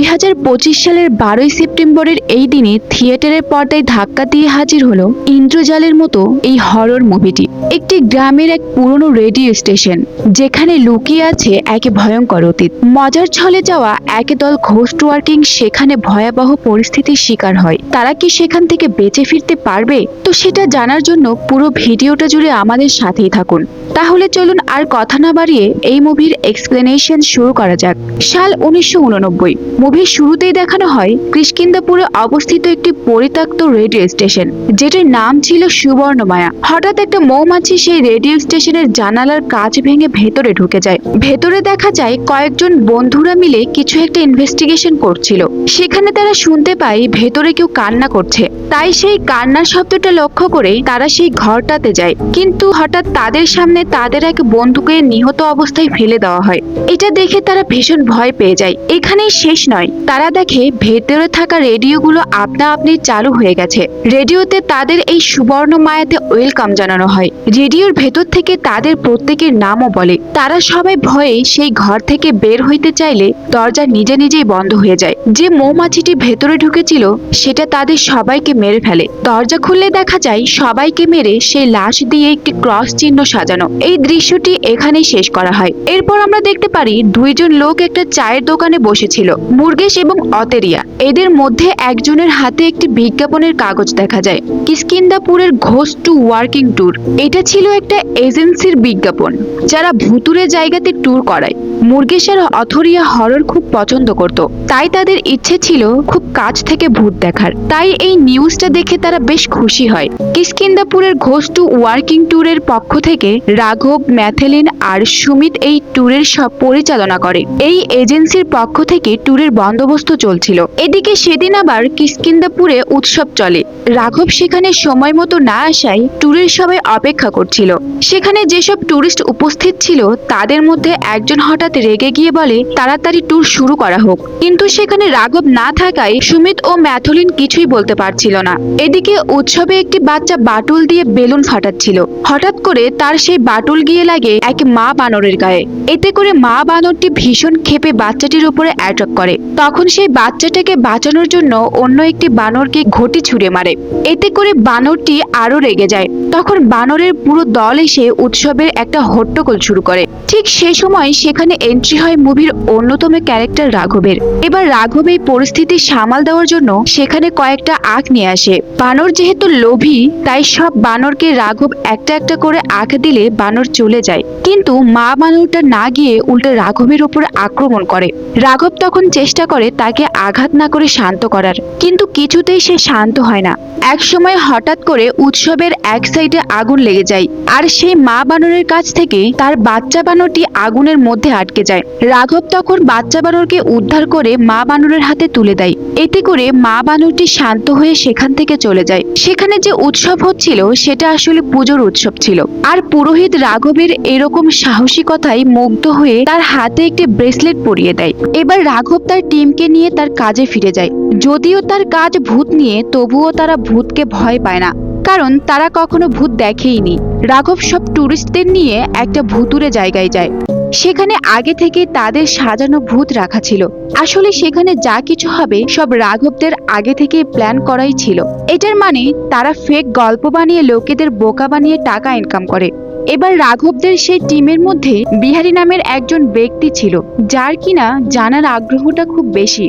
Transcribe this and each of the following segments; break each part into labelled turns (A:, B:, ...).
A: 2025 সালের 12ই সেপ্টেম্বরের এই দিনে থিয়েটারের পর্দায় ধাক্কা দিয়ে হাজির হলো ইন্দ্রজালের মতো এই হরর মুভিটি। একটি গ্রামের এক পুরনো রেডিও স্টেশন, যেখানে লুকিয়ে আছে এক ভয়ঙ্কর অতীত। মজার ছলে যাওয়া এক দল ঘোস্ট ওয়ার্কিং সেখানে ভয়াবহ পরিস্থিতির শিকার হয়। তারা কি সেখান থেকে বেঁচে ফিরতে পারবে? তো সেটা জানার জন্য পুরো ভিডিওটা জুড়ে আমাদের সাথেই থাকুন। তাহলে চলুন আর কথা না বাড়িয়ে এই মুভির এক্সপ্লেনেশন শুরু করা যাক। সাল 1989। মুভির শুরুতেই দেখানো হয় কিষ্কিন্ধাপুরে অবস্থিত একটি পরিত্যক্ত রেডিও স্টেশন, যেটির নাম ছিল সুবর্ণমায়া। হঠাৎ একটা মৌমাছি সেই রেডিও স্টেশনের জানালার কাঁচ ভেঙে ভেতরে ঢুকে যায়। ভেতরে দেখা যায় কয়েকজন বন্ধুরা মিলে কিছু একটা ইনভেস্টিগেশন করছিল। সেখানে তারা শুনতে পায় ভেতরে কেউ কান্না করছে। তাই সেই কান্নার শব্দটা লক্ষ্য করে তারা সেই ঘরটাতে যায়, কিন্তু হঠাৎ তাদের সামনে তাদের এক বন্ধুকে নিহত অবস্থায় ফেলে দেওয়া হয়। এটা দেখে তারা ভীষণ ভয় পেয়ে যায়। এখানেই শেষ নয়, তারা দেখে ভেতরে থাকা রেডিওগুলো আপনা আপনি চালু হয়ে গেছে। রেডিওতে তাদের এই সুবর্ণ মায়াতে ওয়েলকাম জানানো হয়। রেডিওর ভেতর থেকে তাদের প্রত্যেকের নামও বলে। তারা সবাই ভয়ে সেই ঘর থেকে বের হইতে চাইলে দরজা নিজে নিজেই বন্ধ হয়ে যায়। যে মৌমাছিটি ভেতরে ঢুকেছিল সেটা তাদের সবাইকে মেরে ফেলে। দরজা খুললে দেখা যায় সবাইকে মেরে সেই লাশ দিয়ে একটি ক্রস চিহ্ন সাজানো। এই দৃশ্যটি এখানেই শেষ করা হয়। এরপর আমরা দেখতে পারি দুইজন লোক একটা চায়ের দোকানে বসেছিল, মুরগেশ এবং অতেরিয়া। এদের মধ্যে একজনের হাতে একটি বিজ্ঞাপনের কাগজ দেখা যায়, কিষ্কিন্ধাপুরের ঘোস্ট টু ওয়ার্কিং ট্যুর। এটা ছিল একটা এজেন্সির বিজ্ঞাপন যারা ভুতুরে জায়গাতে ট্যুর করায়। মুরগেশ আর অথরিয়া হরর খুব পছন্দ করত, তাই তাদের ইচ্ছে ছিল খুব কাছ থেকে ভূত দেখার। তাই এই নিউজটা দেখে তারা বেশ খুশি হয়। কিষ্কিন্ধাপুরের ঘোস্ট টু ওয়ার্কিং ট্যুরের পক্ষ থেকে রাঘব, ম্যাথেলিন আর সুমিত এই ট্যুরের সব পরিচালনা করে। এই এজেন্সির পক্ষ থেকে ট্যুরের বন্দোবস্ত চলছিল। এদিকে সেদিন আবার কিষ্কিন্ধাপুরে উৎসব চলে। রাঘব সেখানে সময় মতো না আসায় ট্যুরের সবাই অপেক্ষা করছিল। সেখানে যেসব ট্যুরিস্ট উপস্থিত ছিল তাদের মধ্যে একজন হঠাৎ রেগে গিয়ে বলে তাড়াতাড়ি ট্যুর শুরু করা হোক, কিন্তু সেখানে রাঘব না থাকায় সুমিত ও ম্যাথলিন কিছুই বলতে পারছিল না। এদিকে উৎসবে একটি বাচ্চা বাটুল দিয়ে বেলুন ফাটাচ্ছিল। হঠাৎ করে তার সেই বাটুল গিয়ে লাগে এক মা বানরের গায়ে। এতে করে মা বানরটি ভীষণ ক্ষেপে বাচ্চাটির উপরে অ্যাটাক করে। তখন সেই বাচ্চাটাকে বাঁচানোর জন্য অন্য একটি বানরকে ঘটি ছুঁড়ে মারে। এতে করে বানরটি আরো রেগে যায়। তখন বানরের পুরো দল এসে উৎসবের একটা হট্টগোল শুরু করে। ঠিক সে সময় সেখানে এন্ট্রি হয় মুভির অন্যতম ক্যারেক্টার রাঘবের। এবার রাঘব এই পরিস্থিতি সামাল দেওয়ার জন্য সেখানে কয়েকটা আখ নিয়ে আসে। বানর যেহেতু লোভী, তাই সব বানরকে রাঘব একটা একটা করে আখ দিলে বানর চলে যায়, কিন্তু মা বানরটা না গিয়ে উল্টে রাঘবের উপরে আক্রমণ করে। রাঘব তখন চেষ্টা করে তাকে আঘাত না করে শান্ত করার, কিন্তু কিছুতেই সে শান্ত হয় না। এক সময় হঠাৎ করে উৎসবের এক সাইডে আগুন লেগে যায়, আর সেই মা বানরের কাছ থেকে তার বাচ্চা বানরটি আগুনের মধ্যে আটকে যায়। রাঘব তখন বাচ্চা বানরকে উদ্ধার করে মা বানরের হাতে তুলে দেয়। এতে করে মা বানরটি শান্ত হয়ে সেখান থেকে চলে যায়। সেখানে যে উৎসব হচ্ছিল সেটা আসলে পুজোর উৎসব ছিল। আর পুরোহিত রাঘবের এরকম সাহসিকতায় মুগ্ধ হয়ে তার হাতে একটি ব্রেসলেট পরিয়ে দেয়। এবার রাঘব তার টিমকে নিয়ে তার কাজে ফিরে যায়। যদিও তার কাজ ভূত নিয়ে, তবুও তারা ভূতকে ভয় পায় না, কারণ তারা কখনো ভূত দেখেইনি। রাঘব সব টুরিস্টদের নিয়ে একটা ভুতুরে জায়গায় যায়। সেখানে আগে থেকে তাদের সাজানো ভূত রাখা ছিল। আসলে সেখানে যা কিছু হবে সব রাঘবদের আগে থেকে প্ল্যান করাই ছিল। এটার মানে তারা ফেক গল্প বানিয়ে লোকেদের বোকা বানিয়ে টাকা ইনকাম করে। এবার রাঘবদের সেই টিমের মধ্যে বিহারী নামের একজন ব্যক্তি ছিল, যার কিনা জানার আগ্রহটা খুব বেশি।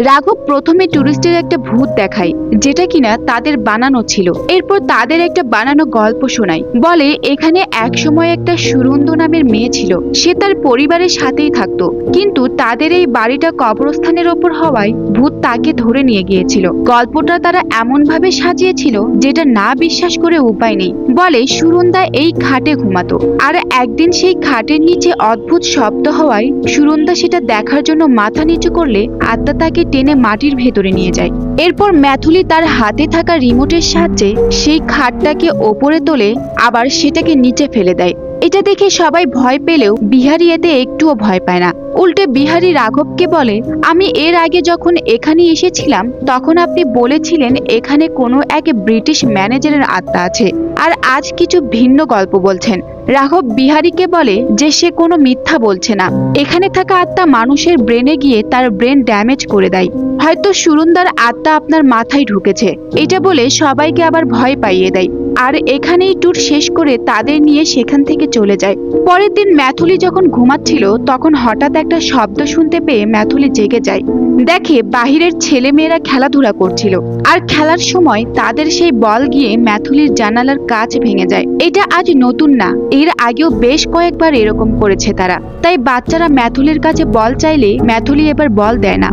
A: রাঘব প্রথমে টুরিস্টের একটা ভূত দেখায়, যেটা কিনা তাদের বানানো ছিল। এরপর তাদের একটা বানানো গল্প শোনায়। বলে এখানে এক সময় একটা সুরন্ধ নামের মেয়ে ছিল। সে তার পরিবারের সাথেই থাকতো, কিন্তু তাদের এই বাড়িটা কবরস্থানের ওপর হওয়ায় ভূত তাকে ধরে নিয়ে গিয়েছিল। গল্পটা তারা এমন ভাবে সাজিয়েছিল যেটা না বিশ্বাস করে উপায় নেই। বলে সুরন্ধা এই খাটে ঘুমাতো, আর একদিন সেই খাটের নিচে অদ্ভুত শব্দ হওয়ায় সুরন্ধা সেটা দেখার জন্য মাথা নিচু করলে আত্মা তাকে টেনে মাটির ভেতরে নিয়ে যায়। এরপর ম্যাথুলি তার হাতে থাকা রিমোটের সাহায্যে সেই খাটটাকে ওপরে তোলে, আবার সেটাকে নিচে ফেলে দেয়। এটা দেখে সবাই ভয় পেলেও বিহারী এতে একটুও ভয় পায় না। উল্টে বিহারী রাঘবকে বলে, আমি এর আগে যখন এখানে এসেছিলাম তখন আপনি বলেছিলেন এখানে কোনো এক ব্রিটিশ ম্যানেজারের আত্মা আছে, আর আজ কিছু ভিন্ন গল্প বলছেন। রাঘব বিহারীকে বলে যে সে কোনো মিথ্যা বলছে না। এখানে থাকা আত্মা মানুষের ব্রেনে গিয়ে তার ব্রেন ড্যামেজ করে দেয়। হয়তো সুরুন্দার আত্মা আপনার মাথায় ঢুকেছে, এটা বলে সবাইকে আবার ভয় পাইয়ে দেয়। আর এখানেই ট্যুর শেষ করে তাদের নিয়ে সেখান থেকে চলে যায়। পরের দিন ম্যাথুলি যখন ঘুমাচ্ছিল তখন হঠাৎ একটা শব্দ শুনতে পেয়ে ম্যাথুলি জেগে যায়। দেখে বাহিরের ছেলেমেয়েরা খেলাধুলা করছিল, আর খেলার সময় তাদের সেই বল গিয়ে ম্যাথুলির জানালার কাঁচ ভেঙে যায়। এটা আজ নতুন না, এর আগেও বেশ কয়েকবার এরকম করেছে তারা। তাই বাচ্চারা ম্যাথুলির কাছে বল চাইলে ম্যাথুলি এবার বল দেয় না।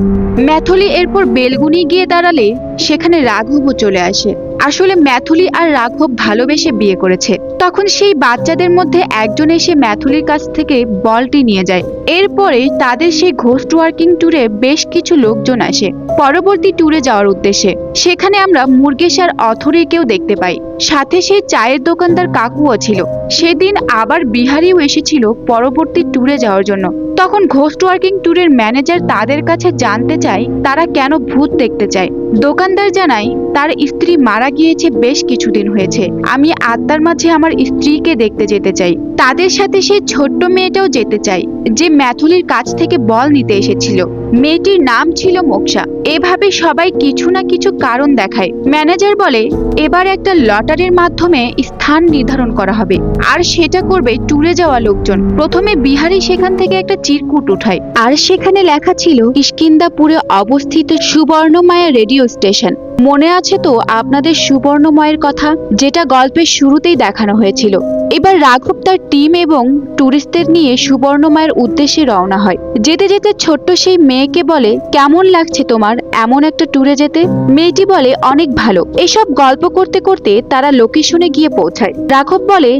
A: ম্যাথুলি এরপর বেলগুনি গিয়ে দাঁড়ালে সেখানে রাঘবও চলে আসে। আসলে ম্যাথুলি আর রাঘব ভালোবেসে বিয়ে করেছে। তখন সেই বাচ্চাদের মধ্যে একজন এসে ম্যাথুলির কাছ থেকে বলটি নিয়ে যায়। এরপরে তাদের সেই ঘোস্ট ওয়ার্কিং ট্যুরে বেশ কিছু লোকজন আসে পরবর্তী ট্যুরে যাওয়ার উদ্দেশ্যে। সেখানে আমরা মুরগেশ আর অথরিকেও দেখতে পাই, সাথে সেই চায়ের দোকানদার কাকুও ছিল। সেদিন আবার বিহারিও এসেছিল পরবর্তী ট্যুরে যাওয়ার জন্য। তখন ঘোস্ট ওয়ার্কিং ট্যুরের ম্যানেজার তাদের কাছে জানতে চায় তারা কেন ভূত দেখতে চায়। দোকানদার জানায় তার স্ত্রী মারা গিয়েছে বেশ কিছুদিন হয়েছে, আমি আত্মার মাঝে আমার স্ত্রীকে দেখতে যেতে চাই। তাদের সাথে সেই ছোট্ট মেয়েটাও যেতে চায় যে ম্যাথুলির কাছ থেকে বল নিতে এসেছিল। মেয়েটির নাম ছিল মোক্ষা। এভাবে সবাই কিছু না কিছু কারণ দেখায়। ম্যানেজার বলে এবার একটা লটারির মাধ্যমে স্থান নির্ধারণ করা হবে, আর সেটা করবে ট্যুরে যাওয়া লোকজন। প্রথমে বিহারি সেখান থেকে একটা চিরকুট উঠায়, আর সেখানে লেখা ছিল কিষ্কিন্দাপুরে অবস্থিত সুবর্ণমায়া রেডিও স্টেশন। মনে আছে তো আপনাদের সুবর্ণময়ের কথা, যেটা গল্পের শুরুতেই দেখানো হয়েছিল। এবার রাঘব তার টিম এবং টুরিস্টদের নিয়ে সুবর্ণময়ের উদ্দেশ্যে রওনা হয়। যেতে যেতে ছোট্ট সেই মেয়েকে বলে কেমন লাগছে তোমার এমন একটা ট্যুরে যেতে। মেয়েটি বলে অনেক ভালো। এসব গল্প করতে করতে তারা লোকেশনে গিয়ে পৌঁছায়। রাঘব বলে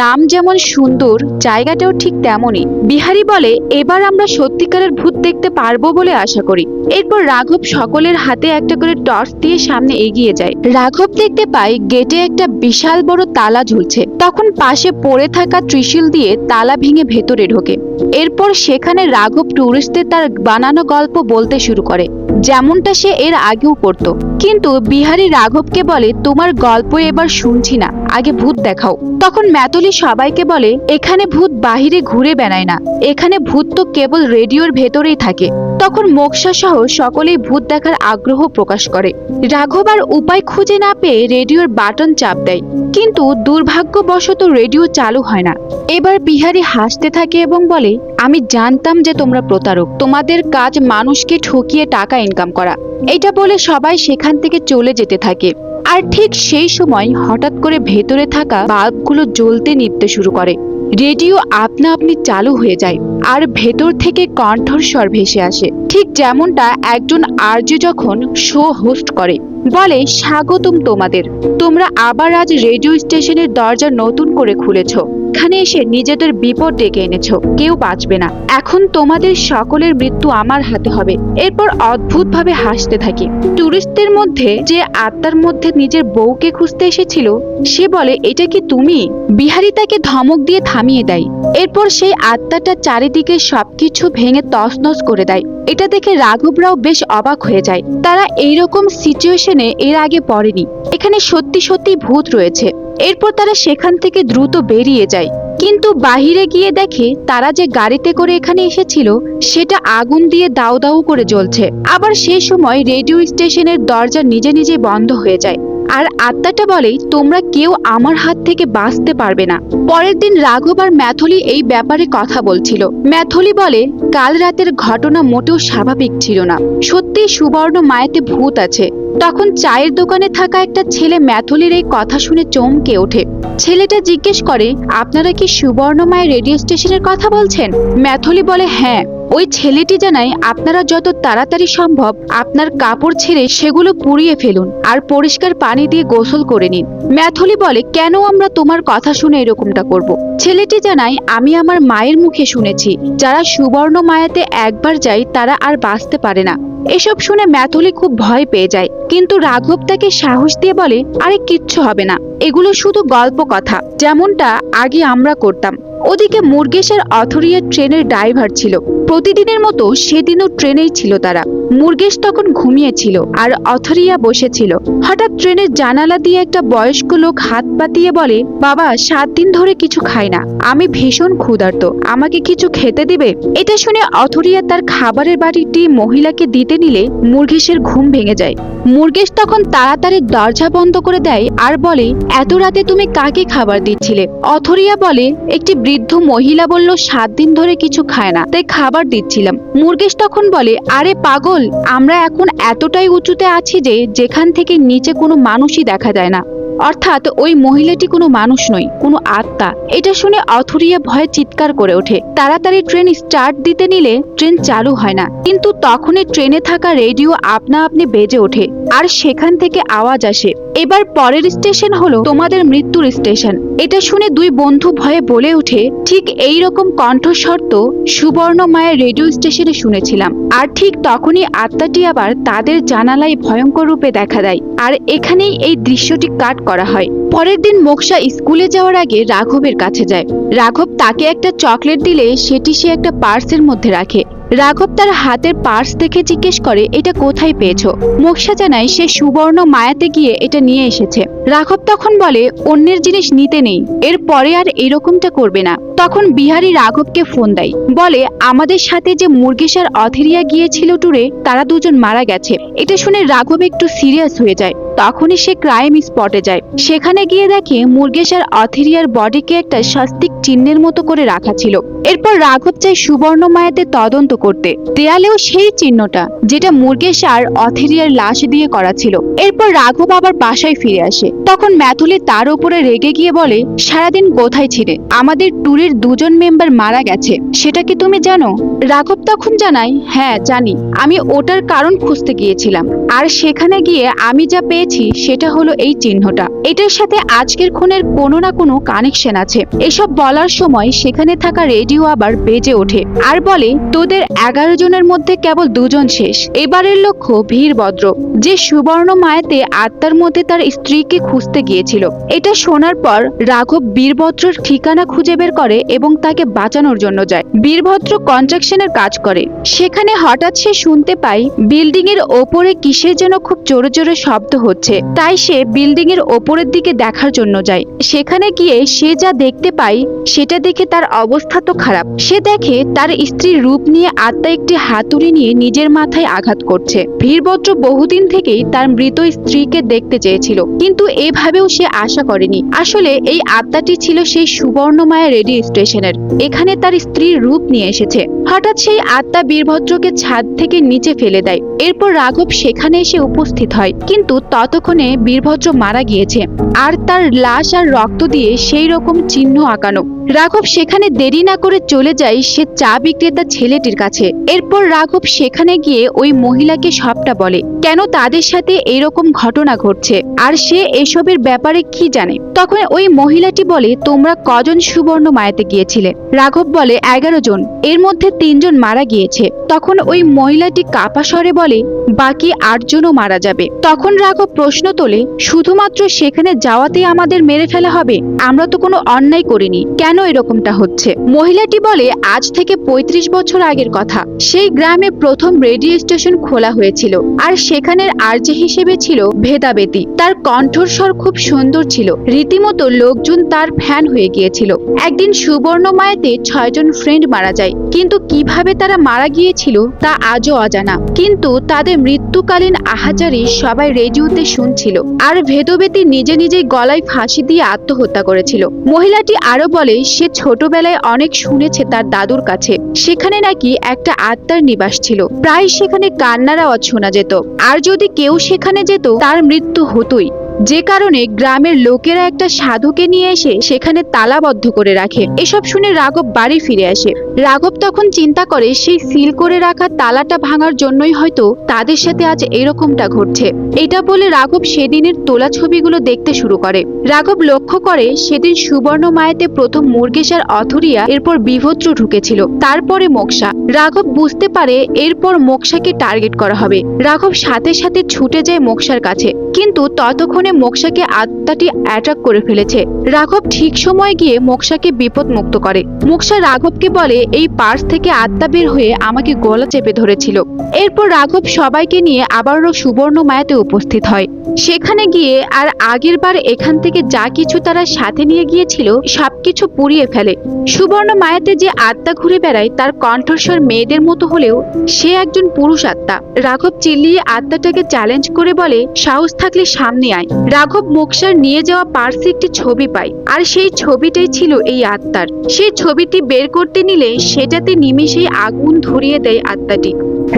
A: নাম যেমন সুন্দর, জায়গাটাও ঠিক তেমনই। বিহারি বলে এবার আমরা সত্যিকারের ভূত দেখতে পারবো বলে আশা করি। এরপর রাঘব সকলের হাতে একটা করে টর্চ দিয়ে সামনে এগিয়ে যায়। রাঘব দেখতে পায় গেটে একটা বিশাল বড় তালা ঝুলছে। তখন পাশে পড়ে থাকা ত্রিশূল দিয়ে তালা ভেঙে ভেতরে ঢোকে। এরপর সেখানে রাঘব টুরিস্টদের তার বানানো গল্প বলতে শুরু করে, যেমনটা সে এর আগেও করত। কিন্তু বিহারি রাঘবকে বলে তোমার গল্প এবার শুনছি না, আগে ভূত দেখাও। তখন ম্যাথুলি সবাইকে বলে এখানে ভূত বাহিরে ঘুরে বেড়ায় না, এখানে ভূত তো কেবল রেডিওর ভেতরেই থাকে। তখন মোক্ষা সহ সকলেই ভূত দেখার আগ্রহ প্রকাশ করে। রাঘব আর উপায় খুঁজে না পেয়ে রেডিওর বাটন চাপ দেয়, কিন্তু দুর্ভাগ্যবশত রেডিও চালু হয় না। এবার বিহারি হাসতে থাকে এবং বলে আমি জানতাম যে তোমরা প্রতারক, তোমাদের কাজ মানুষকে ঠকিয়ে টাকা ইনকাম করা। এটা বলে সবাই সেখান থেকে চলে যেতে থাকে। আর ঠিক সেই সময় হঠাৎ করে ভেতরে থাকা বাল্বগুলো জ্বলতে নিভতে শুরু করে। রেডিও আপনা আপনি চালু হয়ে যায়, আর ভেতর থেকে কণ্ঠস্বর ভেসে আসে, ঠিক যেমনটা একজন আরজে যখন শো হোস্ট করে। বলে স্বাগতম তোমাদের, তোমরা আবার আজ রেডিও স্টেশনের দরজা নতুন করে খুলেছ, এখানে এসে নিজেদের বিপদ ডেকে এনেছো, কেউ বাঁচবে না। এখন তোমাদের সকলের মৃত্যু আমার হাতে হবে। এরপর অদ্ভুতভাবে হাসতে থাকে। টুরিস্টদের মধ্যে যে আত্মার মধ্যে নিজের বউকে খুঁজতে এসেছিল সে বলে এটা কি তুমি? বিহারি তাকে ধমক দিয়ে থামিয়ে দেয়। এরপর সেই আত্মাটা চারিদিকে সবকিছু ভেঙে তছনছ করে দেয়। এটা দেখে রাঘবরাও বেশ অবাক হয়ে যায়। তারা এইরকম সিচুয়েশনে এর আগে পড়েনি। এখানে সত্যি সত্যি ভূত রয়েছে। এরপর তারা সেখান থেকে দ্রুত বেরিয়ে যায়, কিন্তু বাহিরে গিয়ে দেখে তারা যে গাড়িতে করে এখানে এসেছিল সেটা আগুন দিয়ে দাউ দাউ করে জ্বলছে। আবার সেই সময় রেডিও স্টেশনের দরজা নিজে নিজে বন্ধ হয়ে যায়, আর আত্মাটা বলে তোমরা কেউ আমার হাত থেকে বাঁচতে পারবে না। পরের দিন রাঘব আর ম্যাথুলি এই ব্যাপারে কথা বলছিল। ম্যাথুলি বলে কাল রাতের ঘটনা মোটেও স্বাভাবিক ছিল না, সত্যি সুবর্ণ মায়াতে ভূত আছে। তখন চায়ের দোকানে থাকা একটা ছেলে ম্যাথুলির এই কথা শুনে চমকে ওঠে। ছেলেটা জিজ্ঞেস করে আপনারা কি সুবর্ণমায়া রেডিও স্টেশনের কথা বলছেন? ম্যাথুলি বলে হ্যাঁ। ওই ছেলেটি জানায় আপনারা যত তাড়াতাড়ি সম্ভব আপনার কাপড় ছেড়ে সেগুলো পুড়িয়ে ফেলুন আর পরিষ্কার পানি দিয়ে গোসল করে নিন। ম্যাথুলি বলে কেন আমরা তোমার কথা শুনে এরকমটা করব? ছেলেটি জানায় আমি আমার মায়ের মুখে শুনেছি যারা সুবর্ণ মায়াতে একবার যায় তারা আর বাঁচতে পারে না। এসব শুনে ম্যাথুলি খুব ভয় পেয়ে যায়, কিন্তু রাঘব তাকে সাহস দিয়ে বলে আরে কিচ্ছু হবে না, এগুলো শুধু গল্প কথা, যেমনটা আগে আমরা করতাম। ওদিকে মুরগেশের অথরিয়া ট্রেনের ড্রাইভার ছিল। প্রতিদিনের মতো সেদিনও ট্রেনেই ছিল তারা। মুরগেশ তখন ঘুমিয়েছিল আর অথরিয়া বসেছিল। হঠাৎ ট্রেনের জানালা দিয়ে একটা বয়স্ক লোক হাত পাতিয়ে বলে, বাবা 7 দিন ধরে কিছু খাই না, আমি ভীষণ ক্ষুধার্ত, আমাকে কিছু খেতে দিবে? এটা শুনে অথরিয়া তার খাবারের বাটিটি মহিলাকে দিতে নিলে মুরগেশের ঘুম ভেঙে যায়। মুরগেশ তখন তাড়াতাড়ি দরজা বন্ধ করে দেয় আর বলে, এত রাতে তুমি কাকে খাবার দিচ্ছিলে? অথরিয়া বলে, একটি বৃদ্ধ মহিলা বলল 7 দিন ধরে কিছু খায় না, তাই খাবার দিচ্ছিলাম। মুরগেশ তখন বলে, আরে পাগল, আমরা এখন এতটাই উঁচুতে আছি যে যেখান থেকে নিচে কোনো মানুষই দেখা যায় না, অর্থাৎ ওই মহিলাটি কোনো মানুষ নয়, কোনো আত্মা। এটা শুনে অথরিয়া ভয়ে চিৎকার করে ওঠে। তাড়াতাড়ি ট্রেন স্টার্ট দিতে নিলে ট্রেন চালু হয় না, কিন্তু তখনই ট্রেনে থাকা রেডিও আপনা আপনি বেজে ওঠে আর সেখান থেকে আওয়াজ আসে, এবার পরের স্টেশন হলো তোমাদের মৃত্যুর স্টেশন। এটা শুনে দুই বন্ধু ভয়ে বলে ওঠে, ঠিক এই রকম কণ্ঠস্বর তো সুবর্ণ মায়ের রেডিও স্টেশনে শুনেছিলাম। আর ঠিক তখনই আত্মাটি আবার তাদের জানালায় ভয়ঙ্কর রূপে দেখা দেয় আর এখানেই এই দৃশ্যটি কাট করা হয়। পরের দিন মোক্ষা স্কুলে যাওয়ার আগে রাঘবের কাছে যায়। রাঘব তাকে একটা চকলেট দিলে সেটি সে একটা পার্সের মধ্যে রাখে। রাঘব তার হাতের পার্স দেখে জিজ্ঞেস করে, এটা কোথায় পেয়েছো? মোক্ষা জানায় সে সুবর্ণ মায়াতে গিয়ে এটা নিয়ে এসেছে। রাঘব তখন বলে, অন্যের জিনিস নিতে নেই, এর পরে আর এরকমটা করবে না। তখন বিহারী রাঘবকে ফোন দেয়, বলে আমাদের সাথে যে মুরগেশ আর অথেরিয়া গিয়েছিল ট্যুরে, তারা দুজন মারা গেছে। এটা শুনে রাঘব একটু সিরিয়াস হয়ে যায়। তখনই সে ক্রাইম স্পটে যায়। সেখানে গিয়ে দেখে মুরগেশ আর অথেরিয়ার বডিকে একটা স্বস্তিক চিহ্নের মতো করে রাখা ছিল। এরপর রাঘব চায় সুবর্ণ মায়াতে তদন্ত করতে। দেয়ালেও সেই চিহ্নটা, যেটা মুরগেশ আর অথেরিয়ার লাশ দিয়ে করা ছিল। এরপর রাঘব আবার বাসায় ফিরে আসে। তখন ম্যাথুলি তার উপরে রেগে গিয়ে বলে, সারাদিন কোথায় ছিলে? আমাদের ট্যুরের 2জন মেম্বার মারা গেছে, সেটা কি তুমি জানো? রাঘব তখন জানায়, হ্যাঁ জানি, আমি ওটার কারণ খুঁজতে গিয়েছিলাম আর সেখানে গিয়ে আমি যা পেয়েছি সেটা হলো এই চিহ্নটা। এটার সাথে আজকের খুনের কোনো না কোনো কানেকশন আছে। এসব বলার সময় সেখানে থাকা রেডিও আবার বেজে ওঠে আর বলে, তোদের 11 জনের মধ্যে কেবল 2জন শেষ। এবারের লক্ষ্য বীরভদ্র, যে সুবর্ণ মায়াতে আত্মার মধ্যে তার স্ত্রীকে খুঁজতে গিয়েছিল। এটা শোনার পর রাঘব বীরভদ্রর ঠিকানা খুঁজে বের করে এবং তাকে বাঁচানোর জন্য যায়। বীরভদ্র কনস্ট্রাকশনের কাজ করে। সেখানে হঠাৎ সে শুনতে পায় বিল্ডিং এর ওপরে কিসের যেন খুব জোরে জোরে শব্দ হচ্ছে। তাই সে বিল্ডিং এর ওপরের দিকে দেখার জন্য যায়। সেখানে গিয়ে সে যা দেখতে পায় সেটা দেখে তার অবস্থা তো খারাপ। সে দেখে তার স্ত্রীর রূপ নিয়ে আত্মা একটি হাতুড়ি নিয়ে নিজের মাথায় আঘাত করছে। বীরভদ্র বহুদিন থেকেই তার মৃত স্ত্রীকে দেখতে চেয়েছিল, কিন্তু এভাবেও সে আশা করেনি। আসলে এই আত্মাটি ছিল সেই সুবর্ণমায়া রেডিও স্টেশনের। এখানে তার স্ত্রীর রূপ নিয়ে এসেছে। হঠাৎ সেই আত্মা বীরভদ্রকে ছাদ থেকে নিচে ফেলে দেয়। এরপর রাঘব সেখানে এসে উপস্থিত হয়, কিন্তু ততক্ষণে বীরভদ্র মারা গিয়েছে আর তার লাশ আর রক্ত দিয়ে সেই রকম চিহ্ন আঁকানো। রাঘব সেখানে দেরি না করে চলে যায় সে চা বিক্রেতা ছেলেটির কাছে। এরপর রাঘব সেখানে গিয়ে ওই মহিলাকে সবটা বলে, কেন তাদের সাথে এরকম ঘটনা ঘটছে আর সে এসবের ব্যাপারে কি জানে। তখন ওই মহিলাটি বলে, তোমরা কজন সুবর্ণ মায়াতে গিয়েছিলে? রাঘব বলে, 11 জন, এর মধ্যে 3 জন মারা গিয়েছে। তখন ওই মহিলাটি কাপা স্বরে বলে, বাকি 8 জনও মারা যাবে। তখন রাঘব প্রশ্ন তোলে, শুধুমাত্র সেখানে যাওয়াতেই আমাদের মেরে ফেলা হবে? আমরা তো কোনো অন্যায় করিনি, কেন এরকমটা হচ্ছে? মহিলাটি বলে, আজ থেকে 35 বছর আগের কথা। সেই গ্রামে প্রথম রেডিও স্টেশন খোলা হয়েছিল আর সেখানের আরজে হিসেবে ছিল ভেদাবেতি। তার কণ্ঠস্বর খুব সুন্দর ছিল, রীতিমতো লোকজন তার ফ্যান হয়ে গিয়েছিল। একদিন সুবর্ণ মায়াতে 6 জন ফ্রেন্ড মারা যায়, কিন্তু কিভাবে তারা মারা গিয়েছিল তা আজও অজানা। কিন্তু তাদের মৃত্যুকালীন আহাজারি সবাই রেডিওতে শুনছিল আর ভেদাবেতি নিজে নিজেই গলায় ফাঁসি দিয়ে আত্মহত্যা করেছিল। মহিলাটি আরো বলে, সে ছোটবেলায় অনেক শুনেছে তার দাদুর কাছে সেখানে নাকি একটা আত্মার নিবাস ছিল। প্রায় সেখানে কান্নার আওয়াজ শোনা যেত আর যদি কেউ সেখানে যেত তার মৃত্যু হতোই। যে কারণে গ্রামের লোকেরা একটা সাধুকে নিয়ে এসে সেখানে তালাবদ্ধ করে রাখে। এসব শুনে রাঘব বাড়ি ফিরে আসে। রাঘব তখন চিন্তা করে সেই সিল করে রাখা তালাটা ভাঙার জন্যই হয়তো তাদের সাথে আজ এরকমটা ঘটছে। এটা বলে রাঘব সেদিনের তোলা ছবিগুলো দেখতে শুরু করে। রাঘব লক্ষ্য করে সেদিন সুবর্ণ মায়াতে প্রথম মুরগেশ আর অথরিয়া, এরপর বীরভদ্র ঢুকেছিল, তারপরে মোক্ষা। রাঘব বুঝতে পারে এরপর মোক্ষাকে টার্গেট করা হবে। রাঘব সাথে সাথে ছুটে যায় মোক্ষার কাছে, কিন্তু ততক্ষণে মোক্ষাকে আত্মাটি অ্যাটাক করে ফেলেছে। রাঘব ঠিক সময় গিয়ে মোক্ষাকে বিপদ মুক্ত করে। মোক্ষা রাঘবকে বলে, এই পার্স থেকে আত্মা বের হয়ে আমাকে গলা চেপে ধরেছিল। এরপর রাঘব সবাইকে নিয়ে আবারও সুবর্ণ মায়াতে উপস্থিত হয়। সেখানে গিয়ে আর আগের বার এখান থেকে যা কিছু তারা সাথে নিয়ে গিয়েছিল সবকিছু পুড়িয়ে ফেলে। সুবর্ণ মায়াতে যে আত্মা ঘুরে বেড়ায় তার কণ্ঠস্বর মেয়েদের মতো হলেও সে একজন পুরুষ আত্মা। রাঘব চিল্লিয়ে আত্মাটাকে চ্যালেঞ্জ করে বলে, সাহস থাকলে সামনে আয়। রাঘব মোকসার নিয়ে যাওয়া পার্সে একটি ছবি পায়, আর সেই ছবিটাই ছিল এই আত্মার। সেই ছবিটি বের করতে নিলে সেটাতে নিমেষেই আগুন ধরিয়ে দেয় আত্মাটি।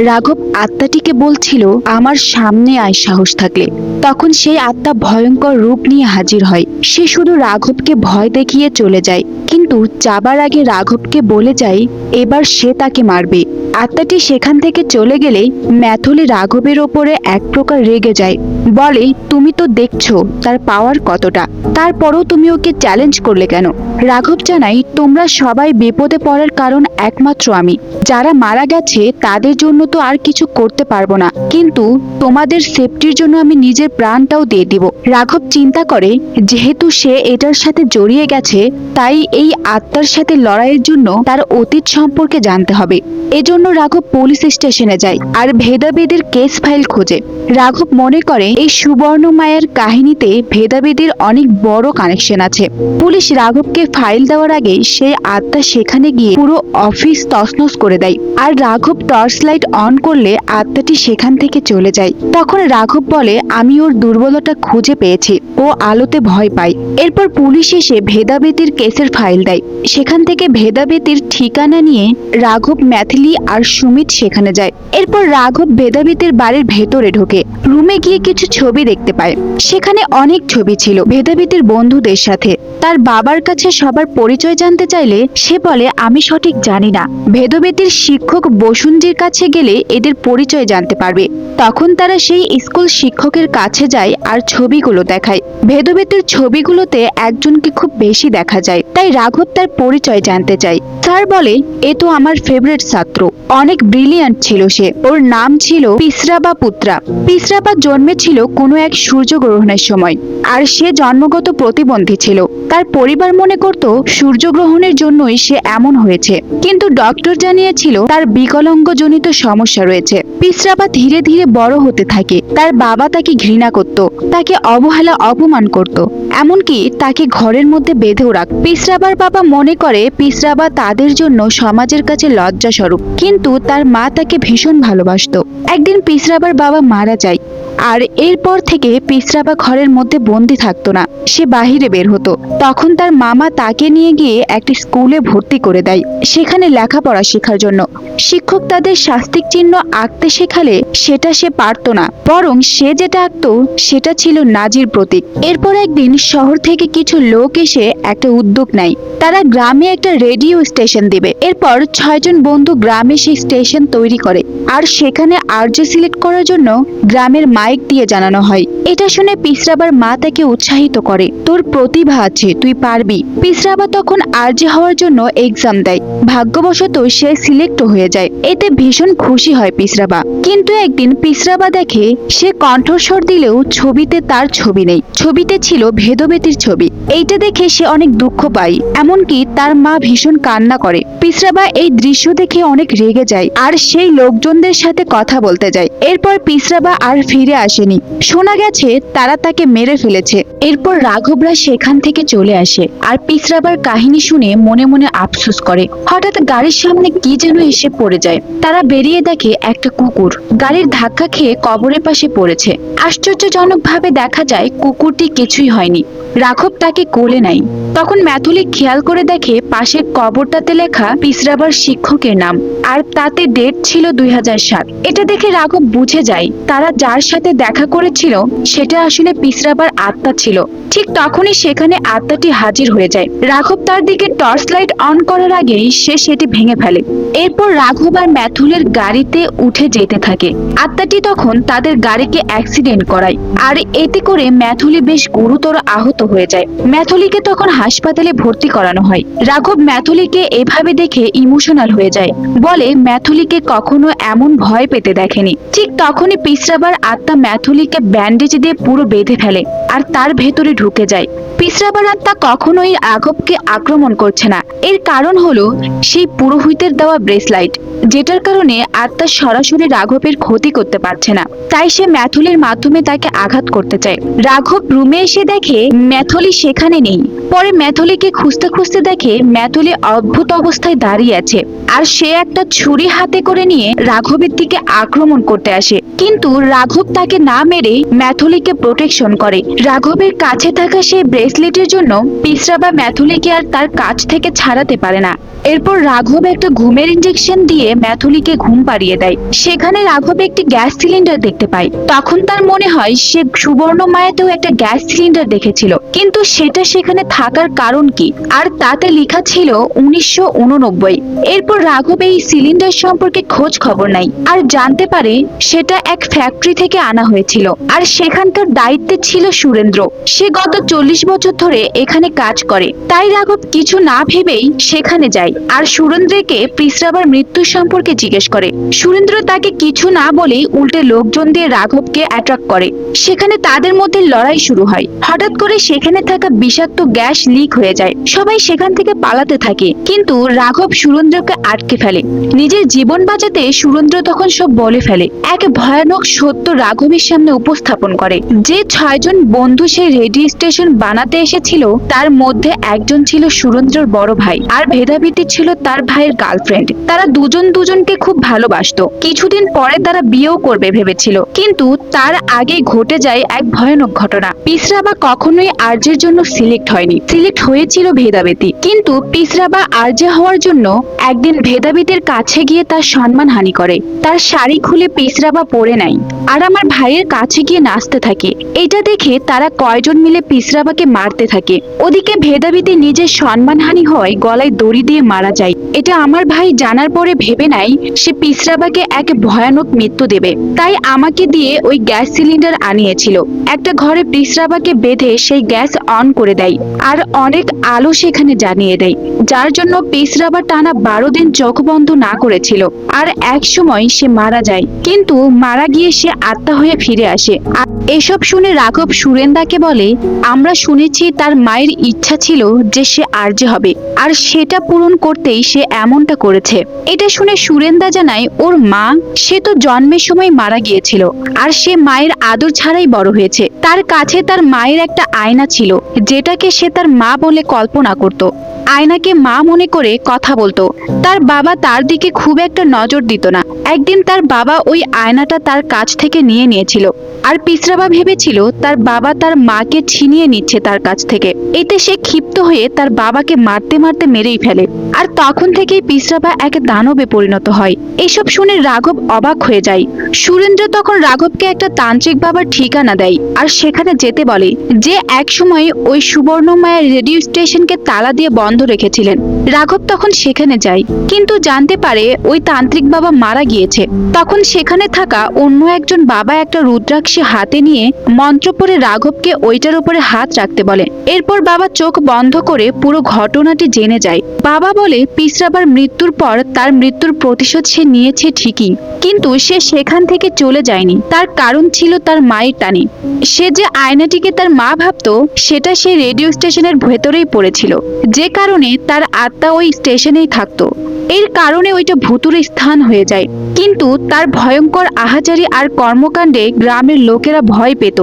A: রাঘব আত্মাটিকে বলছিল, আমার সামনে আয় সাহস থাকলে। তখন সেই আত্মা ভয়ঙ্কর রূপ নিয়ে হাজির হয়। সে শুধু রাঘবকে ভয় দেখিয়ে চলে যায়, কিন্তু যাবার আগে রাঘবকে বলে যায় এবার সে তাকে মারবে। আত্মাটি সেখান থেকে চলে গেলে ম্যাথলি রাঘবের ওপরে এক প্রকার রেগে যায়, বলে তুমি তো দেখছো তার পাওয়ার কতটা, তারপরও তুমি ওকে চ্যালেঞ্জ করলে কেন? রাঘব জানাই, তোমরা সবাই বিপদে পড়ার কারণ একমাত্র আমি। যারা মারা গেছে তাদের জন্য তো আর কিছু করতে পারবো না, কিন্তু তোমাদের সেফটির জন্য আমি নিজের প্রাণটাও দিয়ে দিব। রাঘব চিন্তা করে যেহেতু সে এটার সাথে জড়িয়ে গেছে, তাই এই আত্মার সাথে লড়াইয়ের জন্য তার অতীত সম্পর্কে জানতে হবে। এজন্য রাঘব পুলিশ স্টেশনে যায় আর ভেদাভেদের কেস ফাইল খোঁজে। রাঘব মনে করে এই সুবর্ণ মায়ার কাহিনীতে ভেদাভেদের অনেক বড় কানেকশন আছে। পুলিশ রাঘবকে ফাইল দেওয়ার আগে সেই আত্মা সেখানে গিয়ে পুরো অফিস তছনছ করে দেয়, আর রাঘব টর্চ লাইট অন করলে আত্মাটি সেখান থেকে চলে যায়। তখন রাঘব বলে, আমি ওর দুর্বলতা খুঁজে পেয়েছি, ও আলোতে ভয় পায়। এরপর পুলিশ এসে ভেদাভেদের কেসের ফাইল দেয়। সেখান থেকে ভেদাভেদের ঠিকানা নিয়ে রাঘব, ম্যাথিলি আর সুমিত সেখানে যায়। এরপর রাঘব ভেদাভেদের বাড়ির ভেতরে ঢোকে। রুমে গিয়ে কিছু ছবি দেখতে পায়। সেখানে অনেক ছবি ছিল ভেদাভেদের বন্ধুদের সাথে। তার বাবার কাছে সবার পরিচয় জানতে চাইলে সে বলে, আমি সঠিক জানি না। ভেদাভেদের শিক্ষক বসুঞ্জির কাছে গেলে এদের পরিচয় জানতে পারবে। তখন তারা সেই স্কুল শিক্ষকের কাছে যায় আর ছবিগুলো দেখায়। ভেদাভেদের ছবিগুলোতে একজনকে খুব বেশি দেখা যায়, তাই রাঘব তার পরিচয় জানতে চায়। স্যার বলে, এ তো আমার ফেভারিট ছাত্র, অনেক ব্রিলিয়ান্ট ছিল সে। ওর নাম ছিল পিসরাবা পুত্রা। পিসরাবা জন্মেছিল কোনো এক সূর্যগ্রহণের সময়, আর সে জন্মগত প্রতিবন্ধী ছিল। তার পরিবার মনে করত সূর্যগ্রহণের জন্যই সে এমন হয়েছে, কিন্তু ডক্টর জানিয়েছিল তার বিকলাঙ্গজনিত সমস্যা রয়েছে। পিসরাবা ধীরে ধীরে বড় হতে থাকে। তার বাবা তাকে ঘৃণা করত, তাকে অবহেলা অপমান করত, এমনকি তাকে ঘরের মধ্যে বেঁধেও রাখত। পিসরাবার বাবা মনে করে পিসরাবা তাদের জন্য সমাজের কাছে লজ্জা স্বরূপ, কিন্তু তার মা তাকে ভীষণ ভালোবাসত। একদিন পিসরাবার বাবা মারা যায়, আর এরপর থেকে পিসরাবা ঘরের মধ্যে বন্দি থাকতো না, সে বাহিরে বের হতো। তখন তার মামা তাকে নিয়ে গিয়ে একটি স্কুলে ভর্তি করে দেয়, সেখানে লেখাপড়া শেখার জন্য। শিক্ষক তাদের শাস্তিক চিহ্ন আঁকতে শেখালে সেটা সে পারতো না, বরং সে যেটা আঁকতো সেটা ছিল নাজির প্রতীক। এরপর একদিন শহর থেকে কিছু লোক এসে একটা উদ্যোগ নেয়, তারা গ্রামে একটা রেডিও স্টেশন দিবে। এরপর 6 জন বন্ধু গ্রামে সেই স্টেশন তৈরি করে, আর সেখানে আরজে সিলেক্ট করার জন্য গ্রামের মাইক দিয়ে জানানো হয়। এটা শুনে পিসরাবার মা তাকে উৎসাহিত করে, তোর প্রতিভা আছে, তুই পারবি। পিসরাবা তখন আরজে হওয়ার জন্য এক্সাম দেয়। ভাগ্যবশত সে সিলেক্ট হয়ে যায়। এতে ভীষণ খুশি হয় পিসরাবা। কিন্তু একদিন পিসরাবা দেখে সে কণ্ঠস্বর দিলেও ছবিতে তার ছবি নেই, ছবিতে ছিল ভেদাভেদের ছবি। এইটা দেখে সে অনেক দুঃখ পায়, এমনকি তার মা ভীষণ কান্না করে। পিসরাবা এই দৃশ্য দেখে অনেক রেগে যায় আর সেই লোকজনদের সাথে কথা বলতে যায়। এরপর পিসরাবা আর ফিরে আসেনি, শোনা গেছে তারা তাকে মেরে ফেলেছে। এরপর রাঘবরা সেখান থেকে চলে আসে আর পিসরাবার কাহিনী শুনে মনে মনে আফসোস করে। হঠাৎ গাড়ির সামনে কি যেন এসে পড়ে যায়। তারা বেরিয়ে দেখে একটা কুকুর গাড়ির ধাক্কা খেয়ে কবরের পাশে পড়েছে। আশ্চর্যজনকভাবে দেখা যায় কুকুরটি কিছুই হয়নি। রাঘব তাকে কোলে নেয়। তখন ম্যাথুলি খেয়াল করে দেখে পাশের কবরটাতে লেখা পিসরাবার শিক্ষকের নাম, আর তাতে ডেট ছিল 2007। এটা দেখে রাঘব বুঝে যায় তারা যার সাথে দেখা করেছিল সেটা আসলে পিসরাবার আত্মা ছিল। ঠিক তখনই সেখানে আত্মাটি হাজির হয়ে যায়। রাঘব তার দিকে টর্চ লাইট অন করার আগেই সে সেটি ভেঙে ফেলে। এরপর রাঘব আর ম্যাথুলের গাড়িতে উঠে যেতে থাকে। আত্মাটি তখন তাদের গাড়িকে অ্যাক্সিডেন্ট করায়, আর এতে করে ম্যাথুলি বেশ গুরুতর আহত হয়ে যায়। ম্যাথুলিকে তখন হাসপাতালে ভর্তি করানো হয়। রাঘব ম্যাথুলিকে এভাবে দেখে ইমোশনাল হয়ে যায়, বলে ম্যাথুলিকে কখনো এমন ভয় পেতে দেখেনি। ঠিক তখনই পিসরাবার আত্মা ম্যাথুলিকে ব্যান্ডেজ দিয়ে পুরো বেঁধে ফেলে, আর তার ভেতরে ঢুকে যায়। পিসরাবার আত্মা কখনোই রাঘবকে আক্রমণ করছে না। এর কারণ হলো সেই পুরোহিতের দেওয়া ব্রেসলাইট, যেটার কারণে আত্মা সরাসরি রাঘবের ক্ষতি করতে পারছে না। তাই সে ম্যাথলির মাধ্যমে তাকে আঘাত করতে চায়। রাঘব রুমে এসে দেখে ম্যাথলি সেখানে নেই। পরে ম্যাথলিকে খুঁজতে খুঁজতে দেখে ম্যাথলি অদ্ভুত অবস্থায় দাঁড়িয়ে আছে, আর সে একটা ছুরি হাতে করে নিয়ে রাঘবের দিকে আক্রমণ করতে আসে। কিন্তু রাঘব তাকে না মেরে ম্যাথলিকে প্রোটেকশন করে। রাঘবের কাছে থাকা সেই ব্রেসলেটের জন্য পিসরাবা ম্যাথলিকে আর তার কাছ থেকে ছাড়াতে পারে না। এরপর রাঘব একটা ঘুমের ইঞ্জেকশন দিয়ে ম্যাথলিকে ঘুম পাড়িয়ে দেয়। সেখানে রাঘব একটি গ্যাস সিলিন্ডার দেখতে পায়। তখন তার মনে হয় সে সুবর্ণমায়াতেও একটা গ্যাস সিলিন্ডার দেখেছিল, কিন্তু সেটা সেখানে থাকার কারণ কি, আর তাতে লেখা ছিল 1989। এরপর রাঘব এই সিলিন্ডার সম্পর্কে খোঁজ খবর নেয় আর জানতে পারে সেটা এক ফ্যাক্টরি থেকে আনা হয়েছিল, আর সেখানকার দায়িত্বে ছিল সুরেন্দ্র। সে গত 40 বছর ধরে এখানে কাজ করে। তাই রাঘব কিছু না ভেবেই সেখানে যায় আর সুরেন্দ্রকে পিসরাবার মৃত্যু সম্পর্কে জিজ্ঞেস করে। সুরেন্দ্র তাকে কিছু না বলে উল্টে লোকজন দিয়ে রাঘবকে অ্যাট্রাক্ট করে। সেখানে তাদের মধ্যে লড়াই শুরু হয়। হঠাৎ করে সেখানে থাকা বিষাক্ত গ্যাস লিক হয়ে যায়। সবাই সেখান থেকে পালাতে থাকে, কিন্তু রাঘব সুরেন্দ্রকে আটকে ফেলে। নিজের জীবন বাঁচাতে সুরেন্দ্র তখন সব বলে ফেলে। এক ভয়ানক সত্য রাঘবের সামনে উপস্থাপন করে যে 6 জন বন্ধু সেই রেডিও স্টেশন বানাতে এসেছিল, তার মধ্যে একজন ছিল সুরেন্দ্রর বড় ভাই, আর ভেদাভেদি ছিল তার ভাইয়ের গার্লফ্রেন্ড। তারা দুজন দুজনকে খুব ভালোবাসতো। কিছুদিন পরে তারা বিয়েও করবে ভেবেছিল, কিন্তু তার আগে ঘটে যায় এক ভয়ানক ঘটনা। পিসরাবা কখনোই আর্যের জন্য সিলেক্ট হয়নি, সিলেক্ট হয়েছিল ভেদাভেদি। কিন্তু পিসরাবা আর্যে হওয়ার জন্য একদিন ভেদাভেদের কাছে গিয়ে তার সম্মানহানি করে। তার শাড়ি খুলে পিসরাবা পরে নেয় আর আমার ভাইয়ের কাছে গিয়ে নাচতে থাকে। এটা দেখে তারা কয়জন মিলে পিসরাবাকে মারতে থাকে। ওদিকে ভেদাভেদে নিজের সম্মানহানি হয়, গলায় দড়ি দিয়ে মারা যায়। এটা আমার ভাই জানার পরে ভেবে নেয় সে পিসরাবাকে এক ভয়ানক মৃত্যু দেবে, তাই আমাকে দিয়ে ওই গ্যাস সিলিন্ডার আনিয়েছিল। একটা ঘরে পিসরাবাকে বেঁধে সেই গ্যাস অন করে দেয় আর অনেক আলো সেখানে জ্বালিয়ে দেয়, যার জন্য পিসরাবা টানা 12 দিন চোখ বন্ধ না করেছিল। আর এক সময় সে মারা যায়, কিন্তু মারা গিয়ে সে আত্মা হয়ে ফিরে আসে। আর এসব শুনে রাঘব সুরেন্দাকে বলে, আমরা শুনেছি তার মায়ের ইচ্ছা ছিল যে সে আর্যে হবে, আর সেটা পূরণ করতেই সে এমনটা করেছে। এটা শুনে সুরেন্দা জানায় ওর মা, সে তো জন্মের সময় মারা গিয়েছিল, আর সে মায়ের আদর ছাড়াই বড় হয়েছে। তার কাছে তার মায়ের একটা আয়না ছিল, যেটাকে সে তার মা বলে কল্পনা করত। আয়নাকে মা মনে করে কথা বলতো। তার বাবা তার দিকে খুব একটা নজর দিত না। একদিন তার বাবা ওই আয়নাটা তার কাছ থেকে নিয়ে নিয়েছিল, আর পিসরাবা ভেবেছিল তার বাবা তার মাকে ছিনিয়ে নিচ্ছে তার কাছ থেকে। এতে সে ক্ষিপ্ত হয়ে তার বাবাকে মারতে মারতে মেরেই ফেলে, আর তখন থেকেই পিসরাবা এক দানবে পরিণত হয়। এসব শুনে রাঘব অবাক হয়ে যায়। সুরেন্দ্র তখন রাঘবকে একটা তান্ত্রিক বাবার ঠিকানা দেয় আর সেখানে যেতে বলে, যে এক সময় ওই সুবর্ণমায়া রেডিও স্টেশনকে তালা দিয়ে বন্ধ রেখেছিলেন। রাঘব তখন সেখানে যায়, কিন্তু জানতে পারে ওই তান্ত্রিক বাবা মারা গিয়েছে। তখন সেখানে থাকা অন্য একজন বাবা একটা রুদ্রাক্ষী হাতে নিয়ে মন্ত্র পড়ে রাঘবকে ওইটার উপরে হাত রাখতে বলে। এরপর বাবা চোখ বন্ধ করে পুরো ঘটনাটি জেনে যায়। বাবা বলে পিসরাবার মৃত্যুর পর তার মৃত্যুর প্রতিশোধ সে নিয়েছে ঠিকই, কিন্তু সে সেখান থেকে চলে যায়নি। তার কারণ ছিল তার মায়ের টানে। সে যে আয়নাটিকে তার মা ভাবতো, সেটা সেই রেডিও স্টেশনের ভেতরেই পড়েছিল, যে কারণে তার আত্মা ওই স্টেশনেই থাকতো। এর কারণে ওইটা ভুতুরে স্থান হয়ে যায়। কিন্তু তার ভয়ঙ্কর আহাজারি আর কর্মকাণ্ডে গ্রামের লোকেরা ভয় পেত,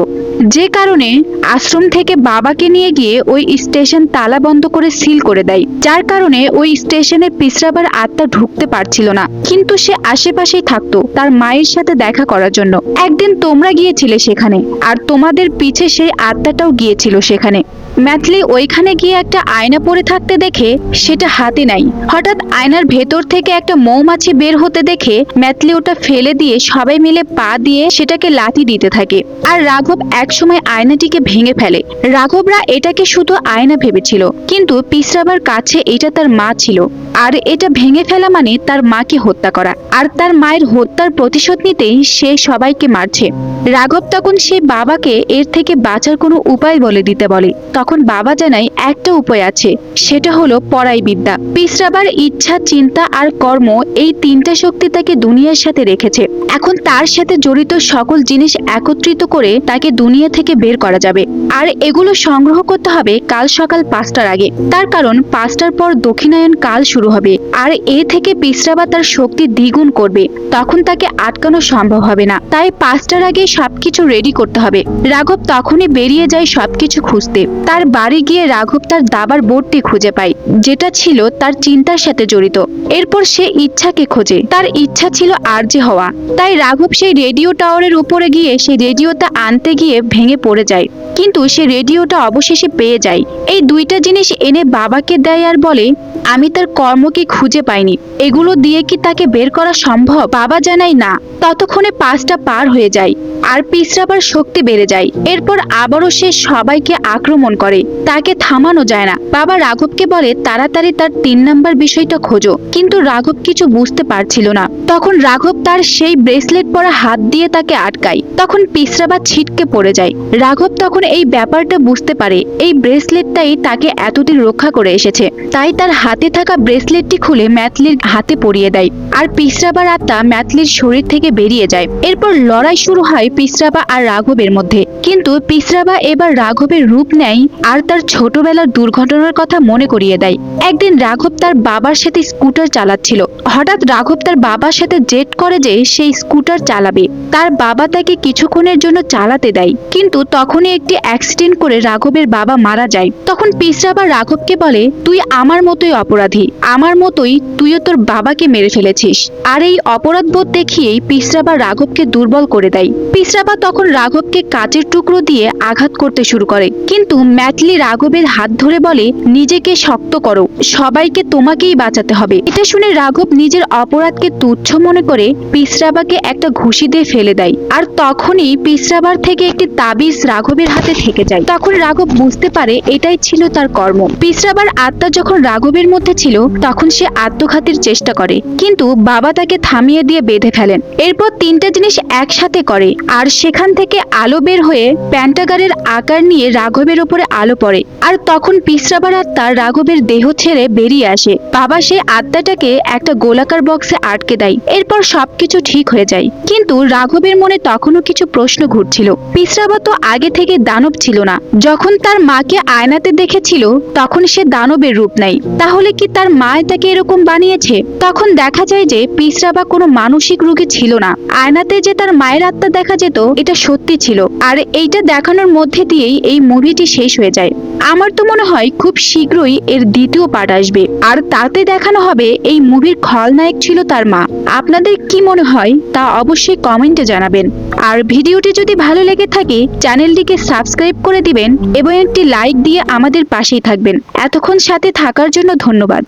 A: যে কারণে আশ্রম থেকে বাবাকে নিয়ে গিয়ে ওই স্টেশন তালা বন্ধ করে সিল করে দেয়, যার কারণে ওই স্টেশনে পিসরাবার আত্মা ঢুকতে পারছিল না। কিন্তু সে আশেপাশেই থাকতো তার মায়ের সাথে দেখা করার জন্য। একদিন তোমরা গিয়েছিলে সেখানে, আর তোমাদের পিছে সেই আত্মাটাও গিয়েছিল সেখানে। ম্যাথলি ওইখানে গিয়ে একটা আয়না পড়ে থাকতে দেখে সেটা হাতে নাই। হঠাৎ আয়নার ভেতর থেকে একটা মৌমাছি বের হতে দেখে ম্যাথলি ওটা ফেলে দিয়ে সবাই মিলে পা দিয়ে সেটাকে লাথি দিতে থাকে, আর রাঘব একসময় আয়নাটিকে ভেঙে ফেলে। রাঘবরা এটাকে শুধু আয়না ভেবেছিল, কিন্তু পিসরাবার কাছে এটা তার মা ছিল। আর এটা ভেঙে ফেলা মানে তার মাকে হত্যা করা, আর তার মায়ের হত্যার প্রতিশোধ নিতেই সে সবাইকে মারছে। রাঘব তখন সেই বাবাকে এর থেকে বাঁচার কোনো উপায় বলে দিতে বলে। তখন বাবা জানায় একটা উপায় আছে, সেটা হলো পড়াই বিদ্যা। পিসরাবার ইচ্ছা, চিন্তা আর কর্ম, এই তিনটা শক্তি তাকে দুনিয়ার সাথে রেখেছে। এখন তার সাথে জড়িত সকল জিনিস একত্রিত করে তাকে দুনিয়া থেকে বের করা যাবে, আর এগুলো সংগ্রহ করতে হবে কাল সকাল 5টার আগে। তার কারণ 5টার পর দক্ষিণায়ন কাল শুরু হবে, আর এ থেকে পিসরাবা তার শক্তি দ্বিগুণ করবে। তখন তাকে আটকানো সম্ভব হবে না, তাই 5টার আগে সবকিছু রেডি করতে হবে। রাঘব তখনই বেরিয়ে যায় সবকিছু খুঁজতে। তার বাড়ি গিয়ে রাঘব তার দাবার বোর্ডটি খুঁজে পায়, যেটা ছিল তার চিন্তার সাথে জড়িত। এরপর সে ইচ্ছাকে খোঁজে। তার ইচ্ছা ছিল আরজে হওয়া, তাই রাঘব সেই রেডিও টাওয়ারের উপরে গিয়ে সেই রেডিওটা আনতে গিয়ে ভেঙে পড়ে যায়, কিন্তু সে রেডিওটা অবশেষে পেয়ে যায়। এই দুইটা জিনিস এনে বাবাকে দেয় আর বলে, আমি তার কর্মকে খুঁজে পাইনি, এগুলো দিয়ে কি তাকে বের করা সম্ভব? বাবা জানায় না। ততক্ষণে 5টা পার হয়ে যায় আর পিসরাবার শক্তি বেড়ে যায়। এরপর আবারও সে সবাইকে আক্রমণ করে, তাকে থামানো যায় না। বাবা রাঘবকে বলে তাড়াতাড়ি তার 3 নাম্বার বিষয়টা খোঁজো, কিন্তু রাঘব কিছু বুঝতে পারছিল না। তখন রাঘব তার সেই ব্রেসলেট পরা হাত দিয়ে তাকে আটকায়। তখন পিসরাবা ছিটকে পড়ে যায়। রাঘব তখন এই ব্যাপারটা বুঝতে পারে, এই ব্রেসলেটটাই তাকে এতদিন রক্ষা করে এসেছে। তাই তার হাতে থাকা ব্রেসলেটটি খুলে ম্যাথলির হাতে পরিয়ে দেয়, আর পিসরাবার আত্মা ম্যাথলির শরীর থেকে বেরিয়ে যায়। এরপর লড়াই শুরু হয় পিসরাবা আর রাঘবের মধ্যে, কিন্তু পিসরাবা এবার রাঘবের রূপ নেয় আর তার ছোটবেলার দুর্ঘটনার কথা মনে করিয়ে দেয়। একদিন রাঘব তার বাবার সাথে স্কুটার চালাচ্ছিল। হঠাৎ রাঘব তার বাবার সাথে জেদ করে যে সেই স্কুটার চালাবে। তার বাবা তাকে কিছুক্ষণের জন্য চালাতে দেয়, কিন্তু তখনই একটি অ্যাক্সিডেন্ট করে রাঘবের বাবা মারা যায়। তখন পিসরাবা রাঘবকে বলে, তুই আমার মতোই অপরাধী, আমার মতোই তুইও তোর বাবাকে মেরে ফেলেছিস। আর এই অপরাধ বোধ দেখিয়েই পিসরাবা রাঘবকে দুর্বল করে দেয়। পিসরাবা তখন রাঘবকে কাচের টুকরো দিয়ে আঘাত করতে শুরু করে, কিন্তু ম্যাথলি রাঘবের হাত ধরে বলে, নিজেকে শক্ত করো, সবাইকে তোমাকেই বাঁচাতে হবে। এটা শুনে রাঘব নিজের অপরাধকে তুচ্ছ মনে করে পিসরাবাকে একটা ঘুষি দিয়ে ফেলে দেয়। আর তখনই পিসরাবার থেকে একটি তাবিজ রাঘবের হাতে থেকে যায়। তখন রাঘব বুঝতে পারে এটাই ছিল তার কর্ম। পিসরাবার আত্মা যখন রাঘবের মধ্যে ছিল তখন সে আত্মঘাতীর চেষ্টা করে, কিন্তু বাবা তাকে থামিয়ে দিয়ে বেঁধে ফেলেন। এরপর 3টা জিনিস একসাথে করে, আর সেখান থেকে আলো বের হয়ে প্যান্টাগারের আকার নিয়ে রাঘবের উপরে আলো পড়ে। আর তখন পিসরাবার আত্মা রাঘবের দেহ ছেড়ে বেরিয়ে আসে। বাবা সেই আত্মাটাকে একটা গোলাকার বক্সে আটকে দেয়। এরপর সবকিছু ঠিক হয়ে যায়, কিন্তু রাঘবের মনে তখনও কিছু প্রশ্ন ঘুরছিল। পিসরাবা তো আগে থেকে দানব ছিল না। যখন তার মাকে আয়নাতে দেখেছিল তখন সে দানবের রূপ নেয়, তাহলে কি তার মা তাকে এরকম বানিয়েছে? তখন দেখা যায় যে পিসরাবা কোনো মানসিক রোগী ছিল না। আয়নাতে যে তার মায়ের আত্মা দেখা যেত এটা সত্যি ছিল, আর এইটা দেখানোর মধ্যে দিয়েই এই মুভিটি শেষ হয়ে যায়। আমার তো মনে হয় খুব শীঘ্রই এর 2য় পার্ট আসবে, আর তাতে দেখানো হবে এই মুভির খলনায়ক ছিল তার মা। আপনাদের কি মনে হয় তা অবশ্যই কমেন্টে জানাবেন। আর ভিডিওটি যদি ভালো লেগে থাকে চ্যানেলটিকে সাবস্ক্রাইব করে দিবেন এবং একটি লাইক দিয়ে আমাদের পাশেই থাকবেন। এতক্ষণ সাথে থাকার জন্য ধন্যবাদ।